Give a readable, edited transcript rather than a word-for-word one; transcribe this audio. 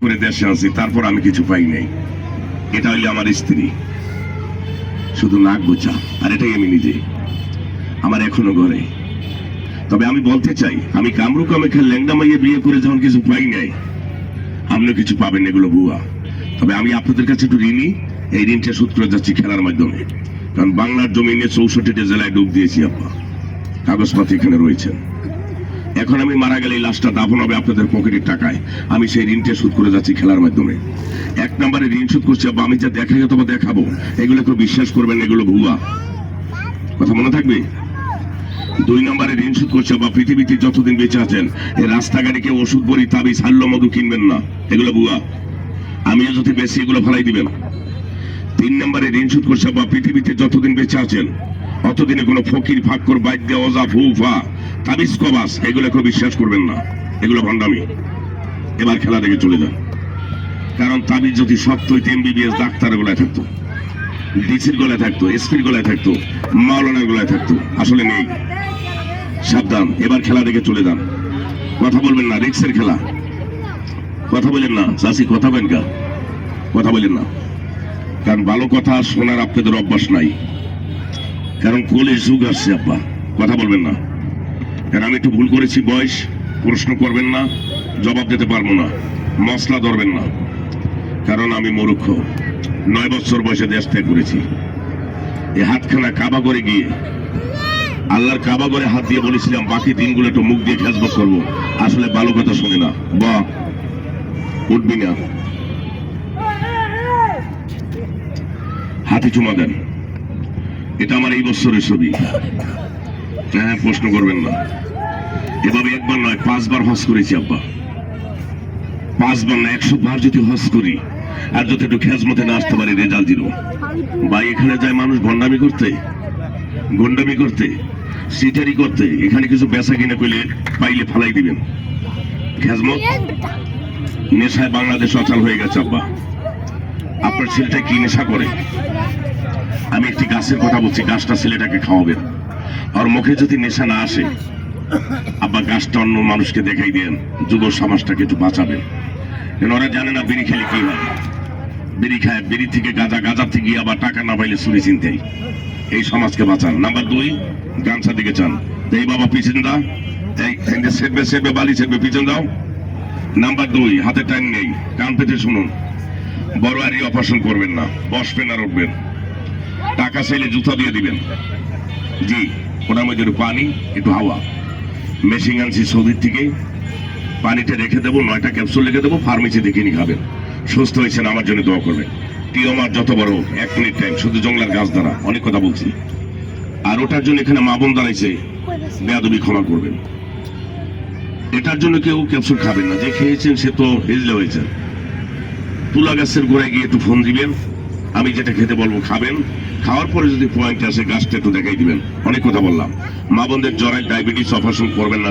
করে দেশে আছি, তারপর আমি কিছু পাই নাই। এটা হইলে আমার স্ত্রী, শুধু নাক গোছা, আর এটাই আমি নিজে, আমার এখনো ঘরে। তবে আমি বলতে চাই, আমি কামরু কামাখ্যা ল্যাংডা মাইয়ে বিয়ে করে যখন কিছু পাই নাই, আপনিও কিছু পাবেন, এগুলো ভুয়া। তবে আমি আপনাদের কাছে একটু ঋণী, এই ঋণটা শোধ করে যাচ্ছি খেলার মাধ্যমে। কারণ বাংলার জমিনে 64টা জেলায় ডুব দিয়েছি আপা, কাগজপত্র এখানে রয়েছে। এখন আমি মারা গেলে এই লাশটা দাফন হবে আপনাদের পকেটের টাকায়। আমি সেই ঋণটা শোধ করে যাচ্ছি খেলার মাধ্যমে। 1 নম্বরে ঋণ শোধ করছি আব্বা, আমি যা দেখা যেত বা দেখাবো, এগুলো কেউ বিশ্বাস করবেন, এগুলো ভুয়া, কথা মনে থাকবে। 2 নম্বরে ঋণ শোধ করছে বা পৃথিবীতে যতদিন বেঁচে আছেন, এই রাস্তাঘাটে কেউ ওষুধ বড়ি তাবিজ হাল্য মধু কিনবেন না, এগুলো ভুয়া। আমিও যদি বেশি এগুলো ফেলাই দিবেন। 3 নম্বরে ঋণ শোধ করছে বা পৃথিবীতে যতদিন বেঁচে আছেন, অতদিনে কোনো ফকির ফাক্কর বাইদ্য ওজা ফুফা তাবিজ কবাস এগুলো কেউ বিশ্বাস করবেন না, এগুলো ভণ্ডামি। এবার খেলা দেখে চলে যান। কারণ তাবিজ যদি সত্য হইতে MBBS ডাক্তারের গলায় থাকতো, ডিসির গলায় থাকতো, এসপির গলায় থাকতো, মাওলানার গলায় থাকতো, আসলে নেই। সাবধান, এবার খেলা দেখে চলে যান। কথা বলবেন না, রিক্সের খেলা, কথা বলেন না। চাষি কথা বলেন কা, কথা বলেন না, কারণ ভালো কথা শোনার আপনাদের অভ্যাস নাই। কারণ কোলে যুগ আসছে আব্বা, কথা বলবেন না। কারণ আমি একটু ভুল করেছি, বয়স, প্রশ্ন করবেন না, জবাব দিতে পারবো না, মশলা ধরবেন না। কারণ আমি মূর্খ, 9 বছর বয়সে দেশ ত্যাগ করেছি। এই হাতখানা কাবা করে গিয়ে আল্লাহর কাবা করে হাত দিয়ে বলেছিলাম বাকি দিনগুলো একটু মুখ দিয়ে খেজবত করবো। আসলে ভালো কথা শুনে না, বা উঠবি না, হাতে চুমা দেন। এটা আমার এই বছরের ছবি। হ্যাঁ, প্রশ্ন করবেন না। এভাবে একবার নয় 5 বার হজ করেছি আব্বা, 5 বার না 100 বার যদি হজ করি, আর যদি একটু খেজমতে না আসতে পারি, রেজাল্ট 0। ভাই, এখানে যায় মানুষ ভণ্ডামি করতে, গুন্ডামি করতে, সিটারি করতে। এখানে কিছু বেচা কিনে পেলে পাইলে ফালাই দিবেন। খেজমত নেশায় বাংলাদেশ অচল হয়ে গেছে আব্বা। আপনার ছেলেটা কি নেশা করে? আমি একটি গাছের কথা বলছি, গাছটা ছেলেটাকে খাওয়াবেন। আর মুখে যদি নেশা না আসে আব্বা, গাছটা অন্য মানুষকে দেখাই দেন, যুব সমাজটাকে একটু বাঁচাবেন। কেন ওরা জানে না বিড়ি খেলে কি হয়। বিড়ি খায়, বিড়ি থেকে গাঁজা, গাঁজার থেকে আবার টাকা না পাইলে চুরি চিন্তাই। এই সমাজকে বাঁচান। নাম্বার 2, গামছা দিকে চান। এই বাবা পিছন দা, এই সেরবে সেরবে বালি সেরবে, পিছন দাও। নাম্বার 2, হাতে টাইম নেই, কান পেতে শুনুন। বড় আরি অপারেশন করবেন না, বসবেন আর উঠবেন। টাকা চাইলে জুতা দিয়ে দিবেন। জি, ওটার মধ্যে একটু পানি, একটু হাওয়া। মেশিন আনছি সৌদির থেকে, পানিটা রেখে দেবো, 9টা ক্যাপসুল রেখে দেবো, ফার্মেসি দেখে নিয়ে খাবেন। সুস্থ হয়েছেন, আমার জন্য দোয়া করবেন। টিওমার যত বড়, 1 মিনিট টাইম, শুধু জংলার গাছ দ্বারা। অনেক কথা বলছি, আর ওটার জন্য এখানে মা বোন দাঁড়াইছে, বেয়াদবি ক্ষমা করবেন। এটার জন্য কেউ ক্যাপসুল খাবেন না, যে খেয়েছেন সে তো হেজলে হয়েছেন। তুলা গাছের গোড়ায় গিয়ে একটু ফোন দিবেন, আমি যেটা খেতে বলবো খাবেন। খাওয়ার পরে যদি পয়েন্ট আসে, গাছটা একটু দেখাই দিবেন। অনেক কথা বললাম। মা বোনদের জ্বরের ডায়াবেটিস অপারেশন করবেন না,